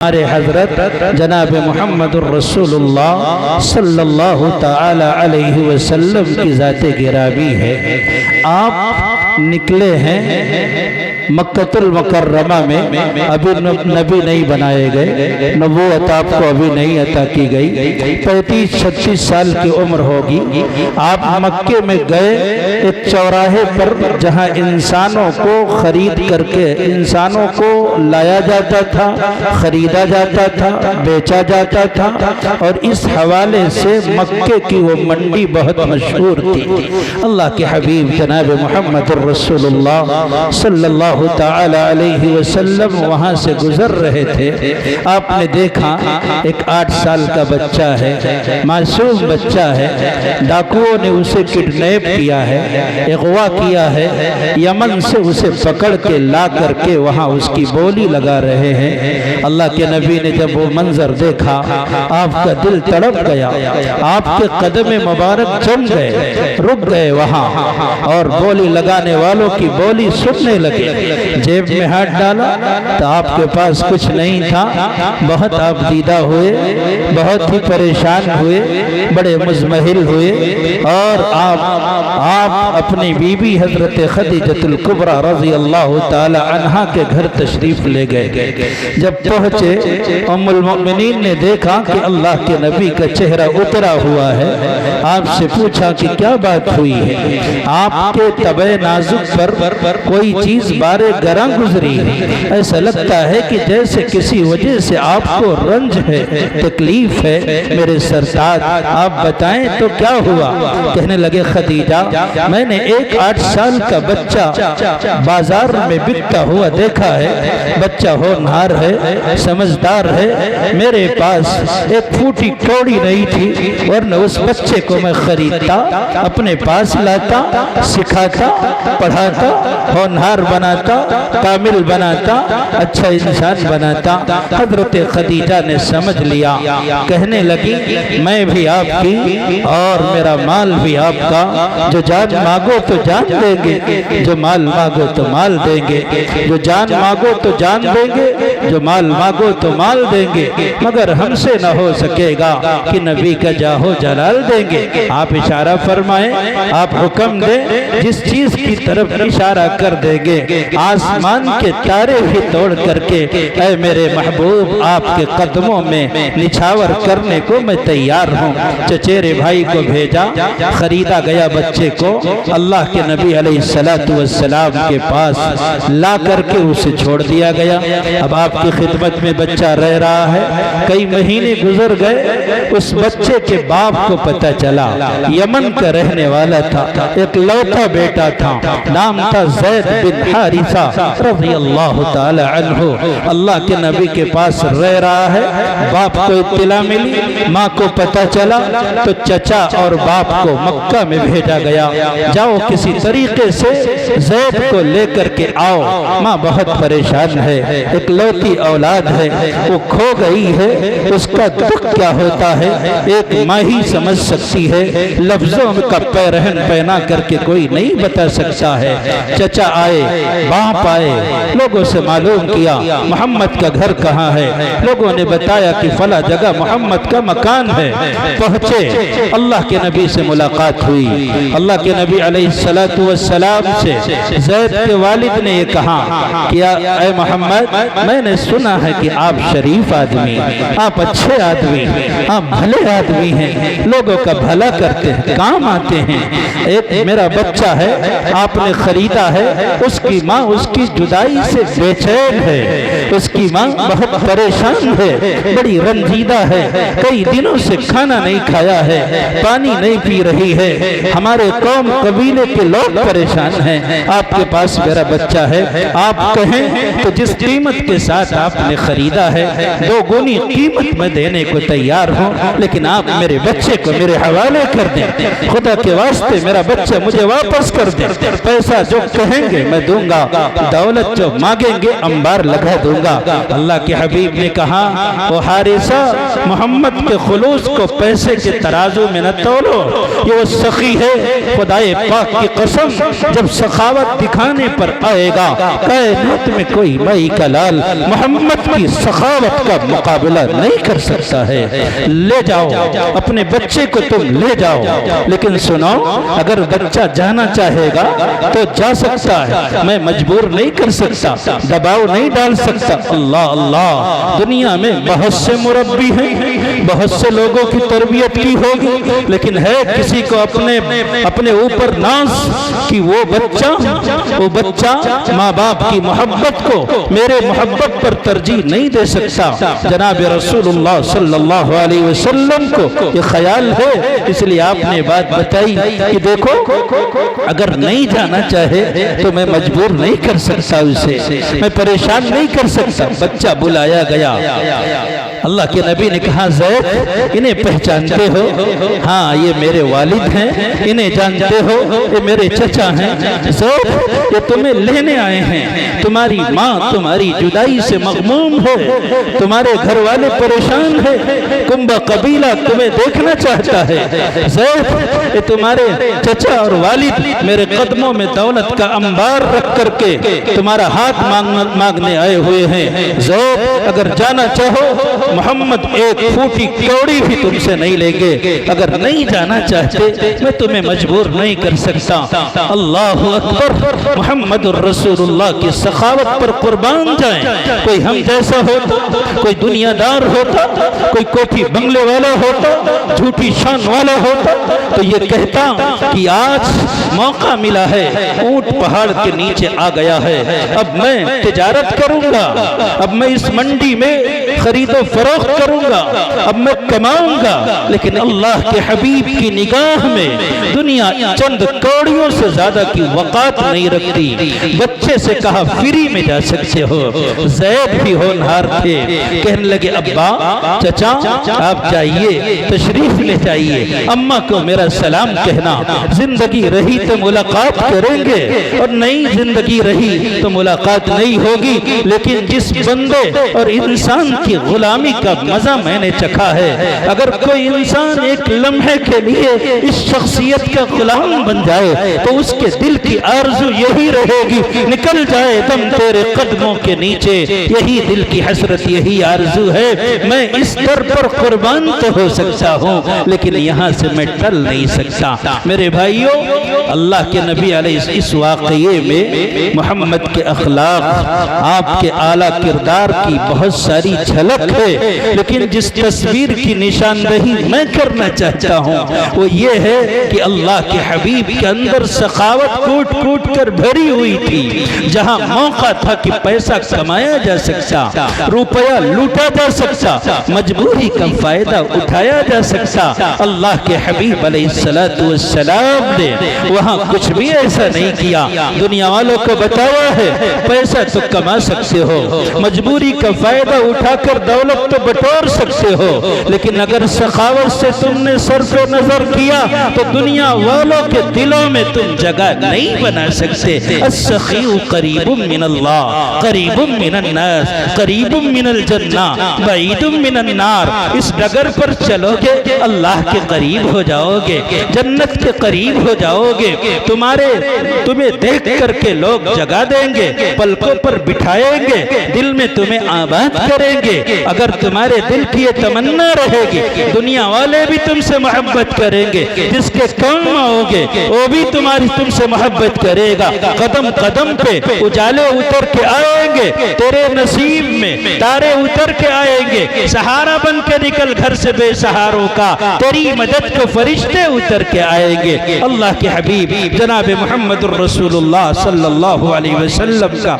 हमारे हजरत जनाब मुहम्मदुर रसूलुल्लाह सल्लल्लाहु ताला अलैहि वसल्लम की ज़ाते गिरामी है। आप निकले हैं मक्कतुल मुकर्रमा में, अभी नबी नहीं बनाए गए, नबूवत आपको अभी नहीं अता की गई। 35-36 साल की उम्र होगी। आप मक्के में गए एक चौराहे पर जहां इंसानों को खरीद करके इंसानों को लाया जाता था, खरीदा जाता था, बेचा जाता था, और इस हवाले से मक्के की वो मंडी बहुत मशहूर थी। अल्लाह के हबीब जनाब मुहम्मद रसूलुल्लाह सल्लल्लाहु ताला अलैहि वसल्लम वहाँ से गुजर रहे थे। आपने देखा एक 8 साल का बच्चा है, मासूम बच्चा है, डाकुओं ने उसे किडनैप किया है, अगवा किया है, यमन से उसे पकड़ के ला करके वहाँ उसकी बोली लगा रहे हैं। अल्लाह के नबी ने जब वो मंजर देखा आपका दिल तड़प गया, आपके कदम मुबारक जम गए, रुक गए वहाँ, और बोली लगाने वालों की बोली सुनने लगे। जेब में हाथ डाला तो आपके पास कुछ नहीं था, बहुत आप दीदा हुए, बहुत ही परेशान हुए, बड़े मुज़महिल हुए, और आप अपनी बीबी हजरत खदीजतुल कुबरा रज़ी अल्लाह ताला अन्हा के घर तशरीफ ले गए। जब पहुँचे उम्मुल मोमिनीन ने देखा कि अल्लाह के नबी का चेहरा उतरा हुआ है। आपसे पूछा कि क्या बात हुई है, आपके तबे नाजुक पर कोई चीज बारे गरा गुजरी है, ऐसा लगता है कि जैसे किसी वजह से आपको रंज है, तकलीफ है। मेरे सरताज आप बताएं तो क्या हुआ। कहने लगे खदीजा, मैंने एक 8 साल का बच्चा बाजार में बिकता हुआ देखा है। बच्चा होनहार है, समझदार है, मेरे पास एक फूटी कौड़ी नहीं थी, वरना उस बच्चे को मैं खरीदता, अपने पास लाता, सिखाता, पढ़ाता, होनहार बनाता, कामिल बनाता, अच्छा इंसान बनाता। हजरत खदीजा ने समझ लिया, कहने लगी मैं भी आपकी और मेरा माल भी आपका, जो जान मांगो तो जान देंगे, जो माल मांगो तो माल देंगे, जो जान मांगो तो जान देंगे, जो माल मांगो तो माल देंगे, मगर हमसे न हो सकेगा कि नबी का जाहो जलाल देंगे। आप इशारा फरमाएं, आप हुक्म दें, जिस चीज की तरफ इशारा कर देंगे आसमान के तारे भी तोड़ करके ऐ मेरे महबूब आपके कदमों में निछावर करने को मैं तैयार हूँ। चचेरे भाई को भेजा, खरीदा गया बच्चे को, अल्लाह के नबी अलैहिस्सलातु वस्सलाम के पास ला करके उसे छोड़ दिया गया। अब आपकी खिदमत में बच्चा रह रहा है। कई महीने गुजर गए, उस बच्चे के बाप को पता चला, यमन का रहने वाला था, एक लौता बेटा था, नाम था ज़ैद बिन हारिसा रज़ियल्लाहु ताला अन्हु। अल्लाह के नबी के पास रह रहा है। बाप को इत्तिला मिली, माँ को पता चला, तो चचा और बाप को मक्का में भेजा गया, जाओ किसी तरीके से ज़ैद को लेकर के आओ, माँ बहुत परेशान है, एक लौती औलाद है, वो खो गई है, उसका दुख क्या होता है एक माँ ही समझ सकती है, लफ्जों का पैरहन पहना करके कोई नहीं बता सकता है। चचा आए, बाप आए, लोगों से मालूम किया मोहम्मद का घर कहाँ है। लोगों ने बताया कि फला जगह मोहम्मद का मकान है। पहुँचे, अल्लाह के नबी से मुलाकात हुई। अल्लाह के नबी अलैहिस्सलातु वस्सलाम से ज़ैद के वालिद ने ये कहा कि ऐ मोहम्मद, मैंने सुना है कि आप शरीफ आदमी, आप अच्छे आदमी, आप भले आदमी हैं, लोगों का भला करते हैं, काम आते हैं। एक मेरा बच्चा है, आपने खरीदा है, उसकी माँ उसकी जुदाई से बेचैन है, उसकी माँ बहुत परेशान है, बड़ी रंजीदा है, कई दिनों से खाना नहीं खाया है, पानी नहीं पी रही है, हमारे कौम कबीले के लोग परेशान हैं। आपके पास मेरा बच्चा है, आप कहें तो जिस कीमत के साथ आपने खरीदा है 2 गुनी कीमत में देने को तैयार हूँ, लेकिन आप मेरे बच्चे को मेरे हवाले कर दें। खुदा के वास्ते मेरा बच्चा मुझे वापस कर दें, पैसा जो कहेंगे मैं दूंगा। दौलत जो मांगेंगे अंबार लगा दूंगा। अल्लाह के हबीब ने कहा, वो हारिसा, मोहम्मद के खुलूस को पैसे के तराजू में न तोलो, ये वो सखी है, खुदाए पाक की कसम जब सखावत दिखाने पर आएगा कायनात में कोई माई का लाल मोहम्मद की सखावत का मुकाबला नहीं कर सकता है। ले जाओ अपने बच्चे को, तुम ले जाओ, लेकिन सुनो, अगर बच्चा जाना चाहेगा तो जा सकता है, मैं मजबूर नहीं कर सकता, दबाव नहीं डाल सकता। अल्लाह अल्लाह, दुनिया में बहुत से मुरब्बी हैं, बहुत से लोगों की तरबियत की होगी, लेकिन है किसी को अपने ऊपर नाज कि वो बच्चा माँ बाप की मोहब्बत को मेरे मोहब्बत पर तरजीह नहीं दे सकता। जनाब रसूलुल्लाह सल्लल्लाहु अलैहि वसल्लम को ये ख्याल है, इसलिए आपने बात बताई कि देखो, अगर नहीं जाना चाहे तो मैं मजबूर नहीं कर सकता, उसे मैं परेशान नहीं कर सकता। बच्चा बुलाया गया, अल्लाह के नबी ने कहा, ज़ैद इन्हें पहचानते हो? हाँ, ये मेरे वालिद हैं। इन्हें जानते हो? ये मेरे चचा हैं। ज़ैद ये तुम्हें लेने आए हैं, तुम्हारी माँ तुम्हारी जुदाई से मगमूम है, तुम्हारे घर वाले परेशान है, कुंबा कबीला तुम्हें देखना चाहता है। ज़ैद ये तुम्हारे चचा और वालिद मेरे कदमों में दौलत का अंबार रख करके तुम्हारा हाथ मांगने आए हुए हैं। ज़ैद अगर जाना चाहो, मोहम्मद एक फूटी कौड़ी भी तुमसे नहीं लेंगे। अगर नहीं जाना चाहते मैं तुम्हें मजबूर नहीं कर सकता। अल्लाह अकबर, मोहम्मद रसूलुल्लाह की सखावत पर कुर्बान जाए। कोई हम जैसा होता, कोई दुनियादार होता, कोई कोठी बंगले वाला होता, झूठी शान वाला होता, तो ये कहता कि आज मौका मिला है, ऊंट पहाड़ के नीचे आ गया है, अब मैं तिजारत करूंगा, अब मैं इस मंडी में खरीदो फरोख्त करूंगा, अब मैं कमाऊंगा। लेकिन अल्लाह के हबीब की निगाह में दुनिया चंद कौड़ियों से ज्यादा की वक़ात नहीं रखती। बच्चे से कहा फ्री में जा सकते हो। ज़ैद भी होनहार थे, कहने लगे, अब्बा चचा आप जाइए, तशरीफ ले जाइए, अम्मा को मेरा सलाम कहना, जिंदगी रही तो मुलाकात करेंगे और नई जिंदगी रही तो मुलाकात नहीं होगी। लेकिन जिस बंदे और इंसान की गुलामी का मजा मैंने चखा है, अगर कोई इंसान एक लम्हे के लिए इस शख्सियत का गुलाम बन जाए तो उसके दिल की आरज़ू यही रहेगी, निकल जाए दम तेरे कदमों के नीचे, यही दिल की हसरत, यही आरज़ू है। मैं इस दर पर कुर्बान तो हो सकता हूँ, लेकिन यहाँ से मैं टल नहीं सकता। मेरे भाइयों, अल्लाह के नबी अलैहि इस वाक़ये में मोहम्मद के अखलाक, आपके आला किरदार की बहुत सारी झलक है, लेकिन जिस तस्वीर की निशानदही मैं करना चाहता हूँ वो ये है कि अल्लाह के हबीब के अंदर सखावत कूट कूट कर भरी हुई थी। जहाँ मौका था कि पैसा कमाया जा सकता, रुपया लूटा जा सकता, मजबूरी का फायदा उठाया जा सकता, अल्लाह के हबीब अलैहिस्सलातु वस्सलाम ने वहाँ कुछ भी ऐसा नहीं किया। दुनिया वालों को बताया है पैसा तो कमा सकते हो, मजबूरी का फायदा उठाकर दौलत तो बटोर सकते हो, लेकिन अगर सखावत से तुमने सर पे नजर किया तो दुनिया वालों के दिलों में तुम जगह नहीं बना सकते। अस्सखीउ करीबुम मिनल्लाह करीबुम मिनन्नास करीबुम मिनल जन्ना बईदुम मिनन नार। इस डगर पर चलोगे अल्लाह के करीब हो जाओगे, जन्नत के करीब हो जाओगे। तुम्हें देख करके लोग जगा देंगे, पलकों पर बिठाएंगे, दिल में तुम्हें आबाद करेंगे। अगर तुम्हारे दिल की ये तमन्ना रहेगी, दुनिया वाले भी तुमसे मोहब्बत करेंगे, जिसके काम आओगे वो भी तुमसे मोहब्बत करेगा। कदम कदम पे उजाले उतर के आएंगे, तेरे नसीब में तारे उतर के आएंगे, सहारा बन के निकल घर से बेसहारों का, तेरी मदद को फरिश्ते उतर के आएंगे। अल्लाह के हबीब जनाब मुहम्मद रसूलुल्लाह सल्लल्लाहु अलैहि वसल्लम का